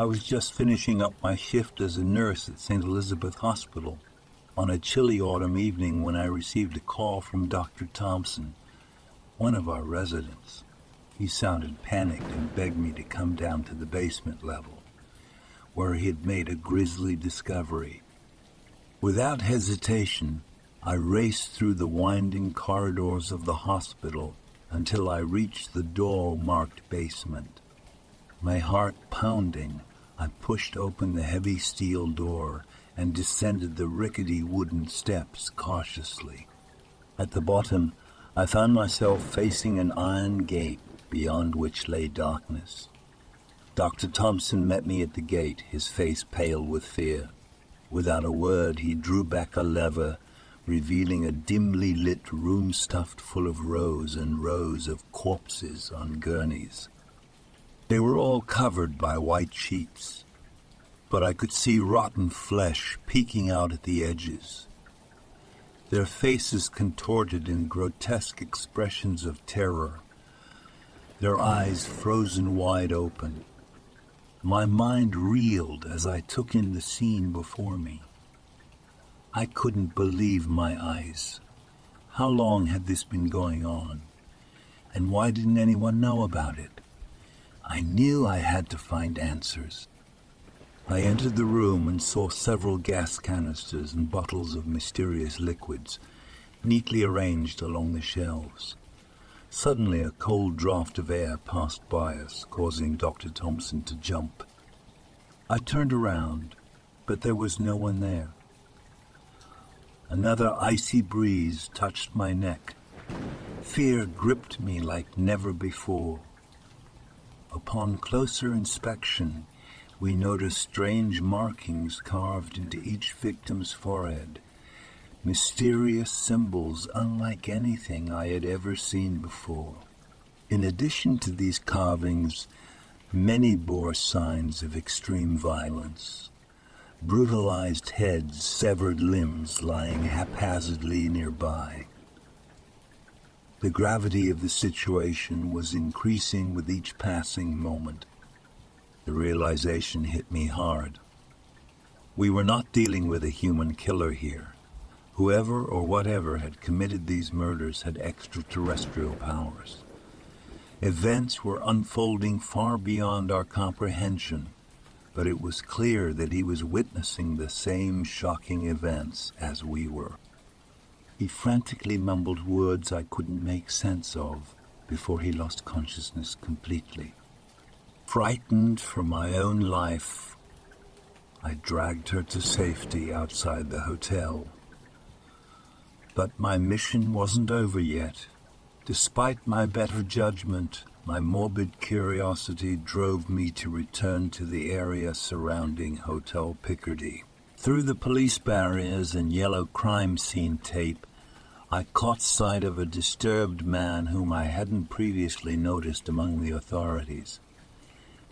I was just finishing up my shift as a nurse at St. Elizabeth Hospital on a chilly autumn evening when I received a call from Dr. Thompson, one of our residents. He sounded panicked and begged me to come down to the basement level, where he had made a grisly discovery. Without hesitation, I raced through the winding corridors of the hospital until I reached the door marked basement. My heart pounding, I pushed open the heavy steel door and descended the rickety wooden steps cautiously. At the bottom, I found myself facing an iron gate beyond which lay darkness. Dr. Thompson met me at the gate, his face pale with fear. Without a word, he drew back a lever, revealing a dimly lit room stuffed full of rows and rows of corpses on gurneys. They were all covered by white sheets, but I could see rotten flesh peeking out at the edges. Their faces contorted in grotesque expressions of terror, their eyes frozen wide open. My mind reeled as I took in the scene before me. I couldn't believe my eyes. How long had this been going on? And why didn't anyone know about it? I knew I had to find answers. I entered the room and saw several gas canisters and bottles of mysterious liquids, neatly arranged along the shelves. Suddenly a cold draught of air passed by us, causing Dr. Thompson to jump. I turned around, but there was no one there. Another icy breeze touched my neck. Fear gripped me like never before. Upon closer inspection, we noticed strange markings carved into each victim's forehead, mysterious symbols unlike anything I had ever seen before. In addition to these carvings, many bore signs of extreme violence. Brutalized heads, severed limbs lying haphazardly nearby. The gravity of the situation was increasing with each passing moment. The realization hit me hard. We were not dealing with a human killer here. Whoever or whatever had committed these murders had extraterrestrial powers. Events were unfolding far beyond our comprehension, but it was clear that he was witnessing the same shocking events as we were. He frantically mumbled words I couldn't make sense of before he lost consciousness completely. Frightened for my own life, I dragged her to safety outside the hotel. But my mission wasn't over yet. Despite my better judgment, my morbid curiosity drove me to return to the area surrounding Hotel Picardy. Through the police barriers and yellow crime scene tape, I caught sight of a disturbed man whom I hadn't previously noticed among the authorities.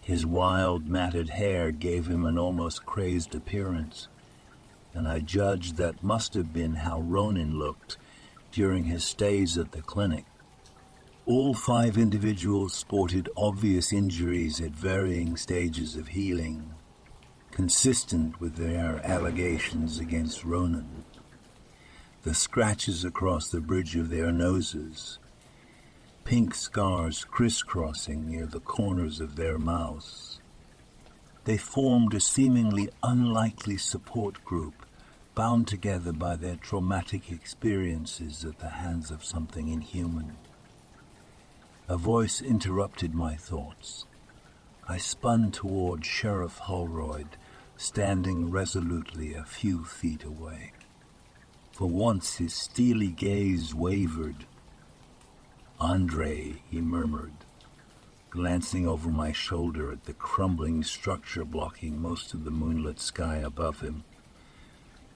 His wild, matted hair gave him an almost crazed appearance, and I judged that must have been how Ronan looked during his stays at the clinic. All 5 individuals sported obvious injuries at varying stages of healing, consistent with their allegations against Ronan. The scratches across the bridge of their noses, pink scars crisscrossing near the corners of their mouths. They formed a seemingly unlikely support group, bound together by their traumatic experiences at the hands of something inhuman. A voice interrupted my thoughts. I spun toward Sheriff Holroyd, standing resolutely a few feet away. For once his steely gaze wavered. "Andre," he murmured, glancing over my shoulder at the crumbling structure blocking most of the moonlit sky above him.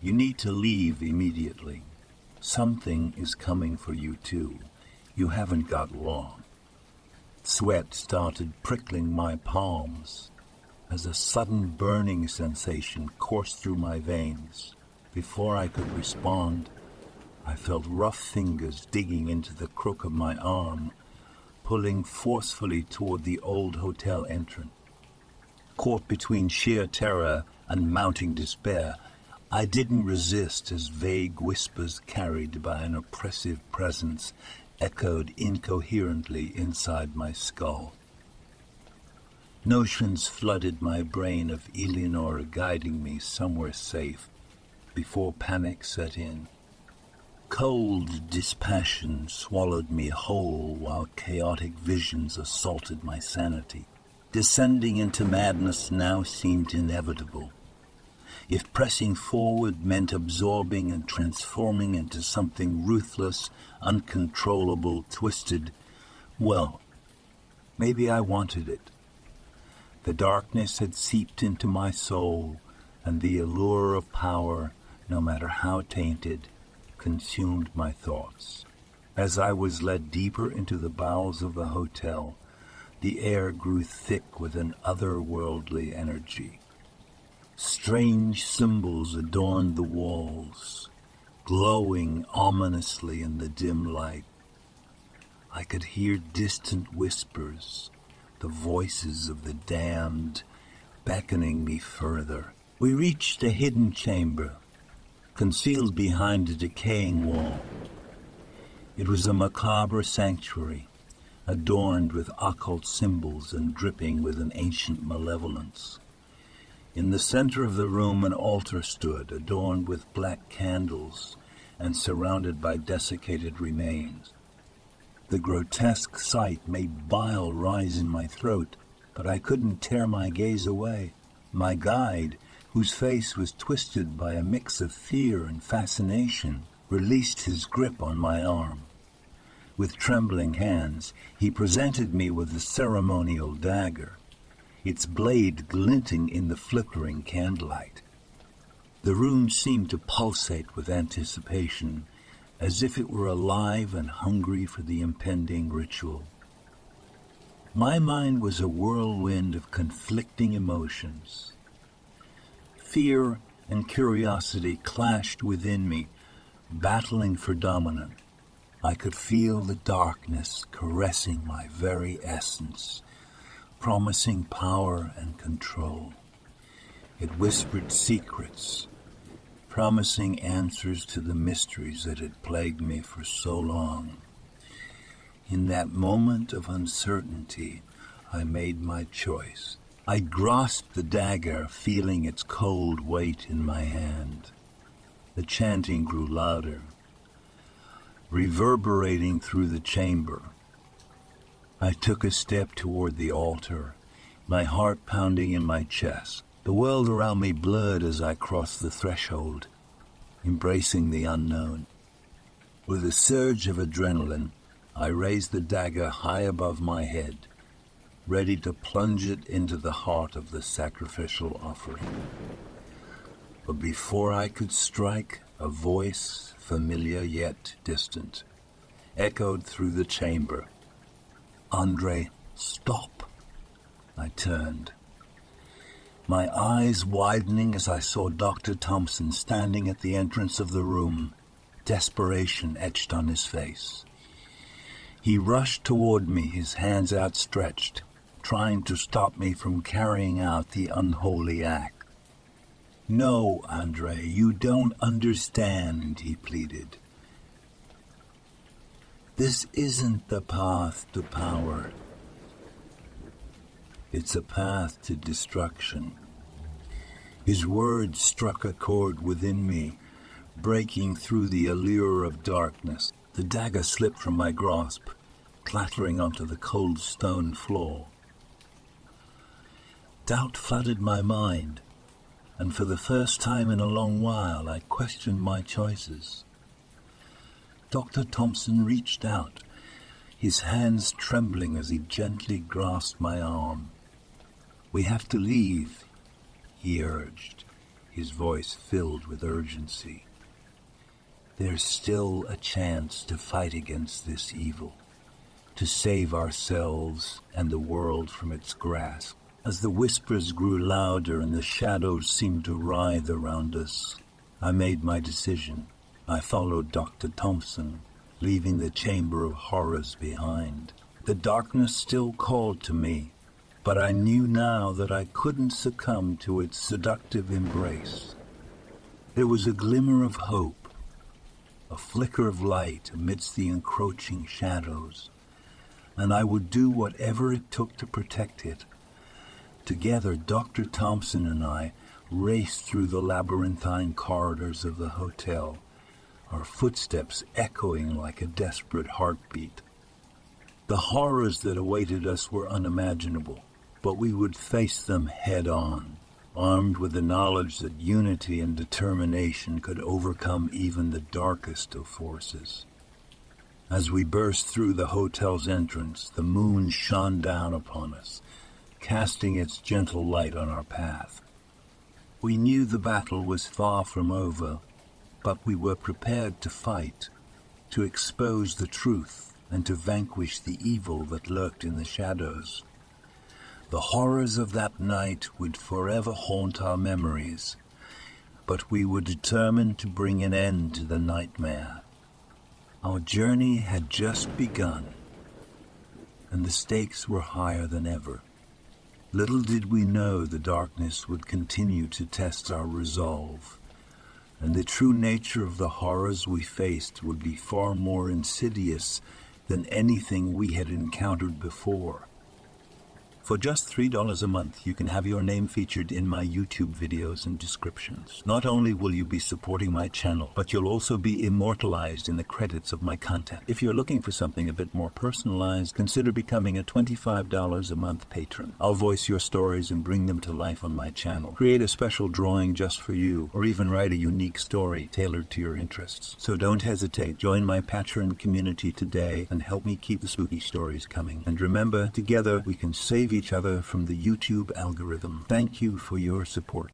"You need to leave immediately. Something is coming for you too. You haven't got long." Sweat started prickling my palms as a sudden burning sensation coursed through my veins. Before I could respond, I felt rough fingers digging into the crook of my arm, pulling forcefully toward the old hotel entrance. caught between sheer terror and mounting despair, I didn't resist as vague whispers carried by an oppressive presence echoed incoherently inside my skull. Notions flooded my brain of Eleanor guiding me somewhere safe before panic set in. Cold dispassion swallowed me whole while chaotic visions assaulted my sanity. Descending into madness now seemed inevitable. If pressing forward meant absorbing and transforming into something ruthless, uncontrollable, twisted, well, maybe I wanted it. The darkness had seeped into my soul, and the allure of power, no matter how tainted, consumed my thoughts. As I was led deeper into the bowels of the hotel, the air grew thick with an otherworldly energy. Strange symbols adorned the walls, glowing ominously in the dim light. I could hear distant whispers, the voices of the damned, beckoning me further. We reached a hidden chamber, concealed behind a decaying wall. It was a macabre sanctuary, adorned with occult symbols and dripping with an ancient malevolence. In the center of the room an altar stood, adorned with black candles and surrounded by desiccated remains. The grotesque sight made bile rise in my throat, but I couldn't tear my gaze away. My guide, whose face was twisted by a mix of fear and fascination, released his grip on my arm. With trembling hands, he presented me with the ceremonial dagger, its blade glinting in the flickering candlelight. The room seemed to pulsate with anticipation, as if it were alive and hungry for the impending ritual. My mind was a whirlwind of conflicting emotions. Fear and curiosity clashed within me, battling for dominance. I could feel the darkness caressing my very essence, promising power and control. It whispered secrets, promising answers to the mysteries that had plagued me for so long. In that moment of uncertainty, I made my choice. I grasped the dagger, feeling its cold weight in my hand. The chanting grew louder, reverberating through the chamber. I took a step toward the altar, my heart pounding in my chest. The world around me blurred as I crossed the threshold, embracing the unknown. With a surge of adrenaline, I raised the dagger high above my head, ready to plunge it into the heart of the sacrificial offering. But before I could strike, a voice, familiar yet distant, echoed through the chamber. "Andre, stop!" I turned, my eyes widening as I saw Dr. Thompson standing at the entrance of the room, desperation etched on his face. He rushed toward me, his hands outstretched, trying to stop me from carrying out the unholy act. "No, Andre, you don't understand," he pleaded. "This isn't the path to power. It's a path to destruction." His words struck a chord within me, breaking through the allure of darkness. The dagger slipped from my grasp, clattering onto the cold stone floor. Doubt flooded my mind, and for the first time in a long while I questioned my choices. Dr. Thompson reached out, his hands trembling as he gently grasped my arm. "We have to leave," he urged, his voice filled with urgency. "There's still a chance to fight against this evil, to save ourselves and the world from its grasp." As the whispers grew louder and the shadows seemed to writhe around us, I made my decision. I followed Dr. Thompson, leaving the chamber of horrors behind. The darkness still called to me, but I knew now that I couldn't succumb to its seductive embrace. There was a glimmer of hope, a flicker of light amidst the encroaching shadows, and I would do whatever it took to protect it. Together, Dr. Thompson and I raced through the labyrinthine corridors of the hotel, our footsteps echoing like a desperate heartbeat. The horrors that awaited us were unimaginable, but we would face them head-on, armed with the knowledge that unity and determination could overcome even the darkest of forces. As we burst through the hotel's entrance, the moon shone down upon us, casting its gentle light on our path. We knew the battle was far from over, but we were prepared to fight, to expose the truth, and to vanquish the evil that lurked in the shadows. The horrors of that night would forever haunt our memories, but we were determined to bring an end to the nightmare. Our journey had just begun, and the stakes were higher than ever. Little did we know the darkness would continue to test our resolve, and the true nature of the horrors we faced would be far more insidious than anything we had encountered before. For just $3 a month, you can have your name featured in my YouTube videos and descriptions. Not only will you be supporting my channel, but you'll also be immortalized in the credits of my content. If you're looking for something a bit more personalized, consider becoming a $25 a month patron. I'll voice your stories and bring them to life on my channel. Create a special drawing just for you, or even write a unique story tailored to your interests. So don't hesitate. Join my patron community today and help me keep the spooky stories coming. And remember, together we can save each other from the YouTube algorithm. Thank you for your support.